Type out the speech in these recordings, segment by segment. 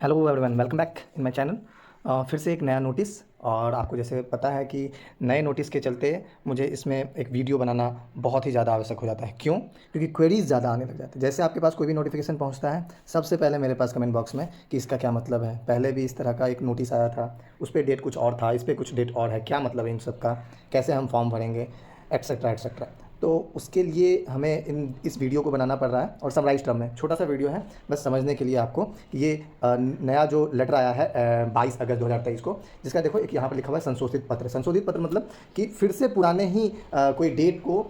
Hello everyone, welcome back in my channel. फिर से एक नया नोटिस। और आपको जैसे पता है कि नए नोटिस के चलते मुझे इसमें एक वीडियो बनाना बहुत ही ज़्यादा आवश्यक हो जाता है। क्यों? क्योंकि क्वेरीज ज़्यादा आने लग जाते हैं। जैसे आपके पास कोई भी नोटिफिकेशन पहुंचता है, सबसे पहले मेरे पास कमेंट बॉक्स में कि इसका क्या मतलब है। पहले भी इस तरह का एक नोटिस आया था, उस पर डेट कुछ और था, इस पर कुछ डेट और है, क्या मतलब है इन सब का, कैसे हम फॉर्म भरेंगे, एट्सेट्रा एट्सेट्रा। तो उसके लिए हमें इस वीडियो को बनाना पड़ रहा है। और समराइज टर्म में छोटा सा वीडियो है, बस समझने के लिए आपको। ये नया जो लेटर आया है 22 अगस्त 2023 को, जिसका देखो एक यहाँ पर लिखा हुआ है संशोधित पत्र। संशोधित पत्र मतलब कि फिर से पुराने ही कोई डेट को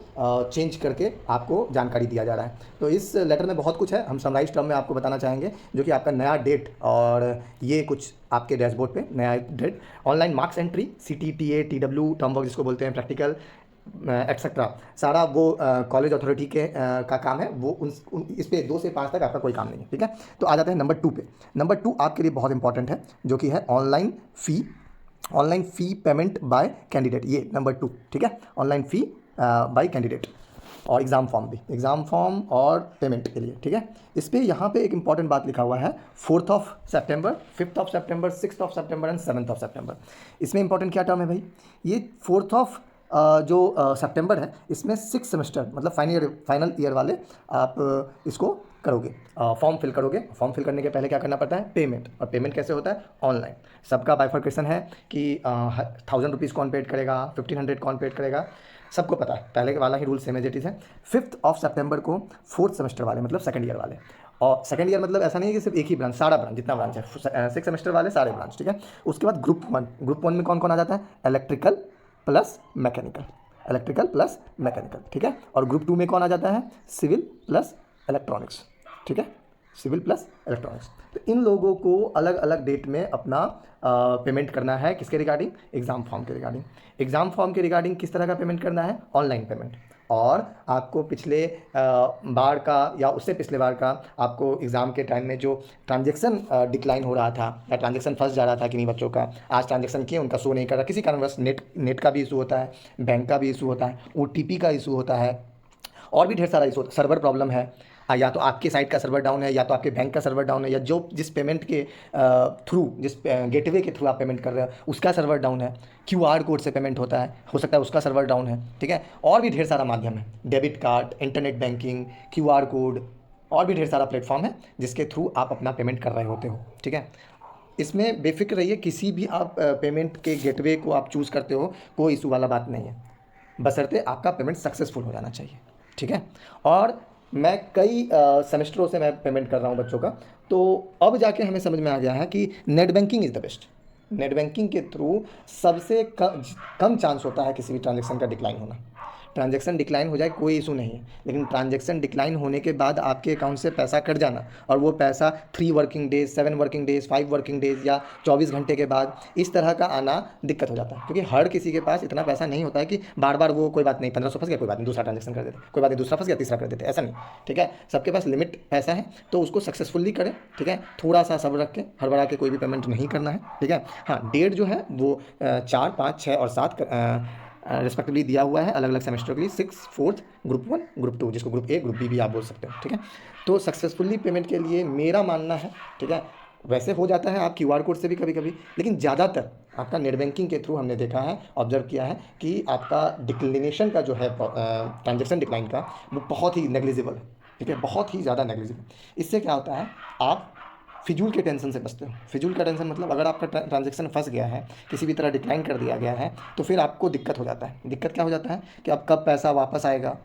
चेंज करके आपको जानकारी दिया जा रहा है। तो इस लेटर में बहुत कुछ है, हम समराइज टर्म में आपको बताना चाहेंगे, जो कि आपका नया डेट और ये कुछ आपके डैशबोर्ड पे नया date, online marks entry, CTTA TW term work जिसको बोलते हैं, प्रैक्टिकल एक्सेट्रा, सारा वो कॉलेज अथॉरिटी के का काम है। वो इस पे 2 से 5 तक आपका कोई काम नहीं है। ठीक है, तो आ जाते हैं नंबर 2 पे। नंबर 2 आपके लिए बहुत इंपॉर्टेंट है, जो कि है online fee payment by candidate. ये नंबर 2, ठीक है, ऑनलाइन फ़ी बाय कैंडिडेट। और एग्ज़ाम फॉर्म भी, एग्ज़ाम फॉर्म और पेमेंट के लिए। ठीक है, इस पे यहाँ पे एक इंपॉर्टेंट बात लिखा हुआ है, 4 सितंबर 5 सितंबर एंड 7 सितंबर। इसमें इंपॉर्टेंट क्या टर्म है भाई? ये 4 जो सितंबर है, इसमें 6 सेमेस्टर मतलब फाइनल ईयर वाले आप इसको करोगे, फॉर्म फिल करोगे। फॉर्म फिल करने के पहले क्या करना पड़ता है? पेमेंट। और पेमेंट कैसे होता है? ऑनलाइन। सबका बाइफर्केशन है कि 1000 रुपीज़ कौन पेड करेगा, 1500 कौन पेड करेगा, सबको पता है। पहले वाला ही rule same as it is है। 5 सितंबर को 4th सेमेस्टर वाले मतलब सेकंड ईयर वाले, और सेकंड ईयर मतलब ऐसा नहीं है कि सिर्फ एक ही ब्रांच, सारा ब्रांच, जितना ब्रांच है 6 सेमेस्टर वाले सारे ब्रांच। ठीक है, उसके बाद ग्रुप वन में कौन कौन आ जाता है? Electrical plus mechanical. ठीक है, और ग्रुप 2 में कौन आ जाता है? Civil plus electronics. ठीक है, सिविल प्लस इलेक्ट्रॉनिक्स। तो इन लोगों को अलग अलग डेट में अपना पेमेंट करना है। किसके रिगार्डिंग? एग्ज़ाम फॉर्म के रिगार्डिंग। एग्ज़ाम फॉर्म के रिगार्डिंग किस तरह का पेमेंट करना है? Online payment. और आपको पिछले बार का या उससे पिछले बार का आपको एग्ज़ाम के टाइम में जो ट्रांजेक्शन डिक्लाइन हो रहा था या ट्रांजेक्शन फंस जा रहा था किन्हीं बच्चों का, आज ट्रांजेक्शन किए उनका शो नहीं कर रहा किसी कारणवश, नेट का भी इशू होता है, बैंक का भी इशू होता है, OTP का इशू होता है, और भी ढेर सारा इशू, सर्वर प्रॉब्लम है। या तो आपके साइट का सर्वर डाउन है, या तो आपके बैंक का सर्वर डाउन है, या जो जिस पेमेंट के थ्रू, जिस गेटवे के थ्रू आप पेमेंट कर रहे हो उसका सर्वर डाउन है। QR कोड से पेमेंट होता है, हो सकता है उसका सर्वर डाउन है। ठीक है, और भी ढेर सारा माध्यम है, debit card, internet banking, QR code, और भी ढेर सारा प्लेटफॉर्म है जिसके थ्रू आप अपना पेमेंट कर रहे होते हो। ठीक है, इसमें बेफिक्र रहिए, किसी भी आप पेमेंट के गेटवे को आप चूज़ करते हो, कोई इशू वाला बात नहीं है, बशर्ते आपका पेमेंट सक्सेसफुल हो जाना चाहिए। ठीक है, और मैं कई सेमेस्टरों से मैं पेमेंट कर रहा हूँ बच्चों का, तो अब जाके हमें समझ में आ गया है कि net banking is the best. Net banking के थ्रू सबसे कम चांस होता है किसी भी ट्रांजेक्शन का डिक्लाइन होना। ट्रांजेक्शन डिक्लाइन हो जाए कोई इशू नहीं है, लेकिन ट्रांजेक्शन डिक्लाइन होने के बाद आपके अकाउंट से पैसा कट जाना, और वो पैसा 3 working days, 7 working days, 5 working days या 24 घंटे के बाद इस तरह का आना दिक्कत हो जाता है। क्योंकि हर किसी के पास इतना पैसा नहीं होता है कि बार बार वो, कोई बात नहीं 1500 फंस गया, कोई बात नहीं दूसरा ट्रांजेक्शन कर देते, कोई बात नहीं दूसरा फंस गया तीसरा कर देते, ऐसा नहीं। ठीक है, सबके पास लिमिट पैसा है, तो उसको सक्सेसफुली करें। ठीक है, थोड़ा सा सब्र रख के हड़बड़ा के कोई भी पेमेंट नहीं करना है। ठीक है, हाँ, डेट जो है वो 4, 5, 6 और 7 रिस्पेक्टिवली दिया हुआ है अलग अलग सेमेस्टर के लिए, 6, 4th, ग्रुप 1, ग्रुप 2, जिसको ग्रुप A, ग्रुप B भी आप बोल सकते हो। ठीक है, तो सक्सेसफुली पेमेंट के लिए मेरा मानना है, ठीक है, वैसे हो जाता है आप QR कोड से भी कभी कभी, लेकिन ज़्यादातर आपका नेट बैंकिंग के थ्रू हमने देखा है, ऑब्जर्व किया है कि आपका डिक्लिनेशन का जो है ट्रांजेक्शन डिक्लाइन का, वो बहुत ही नेग्लिजिबल है। ठीक है, बहुत ही ज़्यादा नेग्लिजिबल। इससे क्या होता है, आप फिजूल के टेंशन से बचते हो। फिजूल का टेंशन मतलब अगर आपका ट्रांजेक्शन फंस गया है, किसी भी तरह डिक्लाइन कर दिया गया है, तो फिर आपको दिक्कत हो जाता है। दिक्कत क्या हो जाता है कि अब कब पैसा वापस आएगा।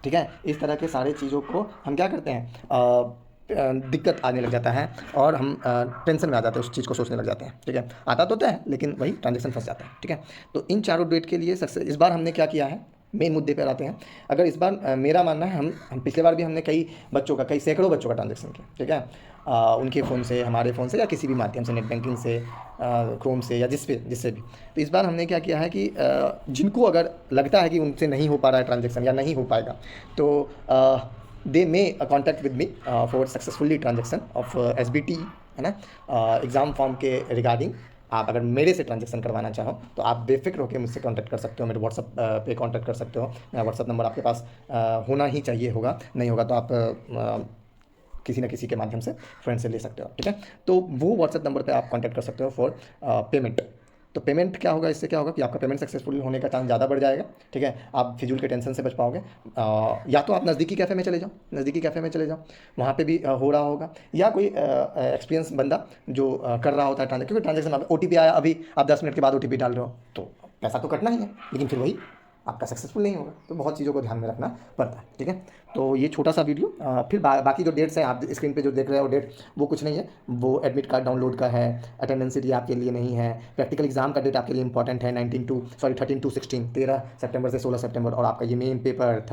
ठीक है, इस तरह के सारे चीज़ों को हम क्या करते हैं, दिक्कत आने लग जाता है, और हम टेंशन में आ जाते हैं, उस चीज़ को सोचने लग जाते हैं। ठीक है, आता तो होता है लेकिन वही ट्रांजेक्शन फंस जाता है। ठीक है, तो इन चारों डेट के लिए सक्सेस, इस बार हमने क्या किया है, मेन मुद्दे पर आते हैं। अगर इस बार मेरा मानना है, हम पिछले बार भी हमने कई बच्चों का, कई सैकड़ों बच्चों का ट्रांजेक्शन किया। ठीक है, उनके फ़ोन से, हमारे फ़ोन से, या किसी भी माध्यम से, नेट बैंकिंग से, क्रोम से, या जिससे भी। तो इस बार हमने क्या किया है कि जिनको अगर लगता है कि उनसे नहीं हो पा रहा है ट्रांजेक्शन या नहीं हो पाएगा, तो they may contact with me for successfully transaction of SBT, है ना, एग्ज़ाम फॉर्म के रिगार्डिंग। आप अगर मेरे से ट्रांजेक्शन करवाना चाहो तो आप बेफिक्र होकर मुझसे कांटेक्ट कर सकते हो, मेरे व्हाट्सअप पे कांटेक्ट कर सकते हो। मेरा व्हाट्सअप नंबर आपके पास होना ही चाहिए, होगा, नहीं होगा तो आप किसी न किसी के माध्यम से फ्रेंड से ले सकते हो, ठीक है। तो वो व्हाट्सएप नंबर पे आप कांटेक्ट कर सकते हो फॉर पेमेंट। तो पेमेंट क्या होगा, इससे क्या होगा कि आपका पेमेंट सक्सेसफुल होने का चांस ज़्यादा बढ़ जाएगा, ठीक है। आप फिजूल के टेंशन से बच पाओगे। या तो आप नज़दीकी कैफ़े में चले जाओ, नज़दीकी कैफ़े में चले जाओ, वहाँ पे भी हो रहा होगा, या कोई एक्सपीरियंस बंदा जो कर रहा होता है ट्रांजेक्शन, क्योंकि ट्रांजेक्शन OTP आया, अभी आप 10 मिनट के बाद OTP डाल रहे हो तो पैसा तो कटना ही है, लेकिन फिर वही आपका सक्सेसफुल नहीं होगा। तो बहुत चीज़ों को ध्यान में रखना पड़ता है, ठीक है। तो ये छोटा सा वीडियो, फिर बाकी जो डेट्स हैं आप स्क्रीन पे जो देख रहे हो डेट, वो कुछ नहीं है, वो एडमिट कार्ड डाउनलोड का है, अटेंडेंस सीट आपके लिए नहीं है, प्रैक्टिकल एग्जाम का डेट आपके लिए इंपॉर्टेंट है 13 to 16, 13 सितंबर से 16 सितंबर, और आपका ये मेन पेपर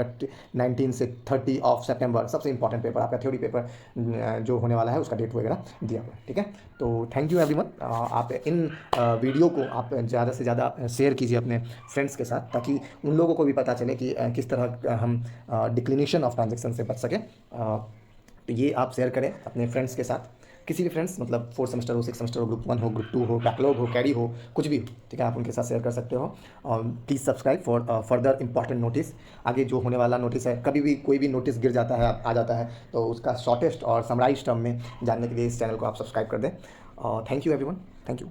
19 से 30 ऑफ सितंबर, सबसे इंपॉर्टेंट पेपर आपका थ्योरी पेपर जो होने वाला है उसका डेट वगैरह दिया हुआ है, ठीक है। तो थैंक यू एवरीवन। आप इन वीडियो को आप ज़्यादा से ज़्यादा शेयर कीजिए अपने फ्रेंड्स के साथ, ताकि उन लोगों को भी पता चले कि किस तरह हम डिक्लिनेशन ऑफ ट्रांजेक्शन से बच सकें। तो ये आप शेयर करें अपने फ्रेंड्स के साथ, किसी भी फ्रेंड्स, मतलब 4 सेमेस्टर हो, 6 सेमेस्टर हो, ग्रुप 1 हो, ग्रुप 2 हो, बैकलॉग हो, कैरी हो, कुछ भी हो, ठीक है, आप उनके साथ शेयर कर सकते हो। और please subscribe for further important notice. आगे जो होने वाला नोटिस है, कभी भी कोई भी नोटिस गिर जाता है, आ जाता है, तो उसका शॉर्टेस्ट और समराइज टर्म में जानने के लिए इस चैनल को आप सब्सक्राइब कर दें। Thank you everyone, thank you.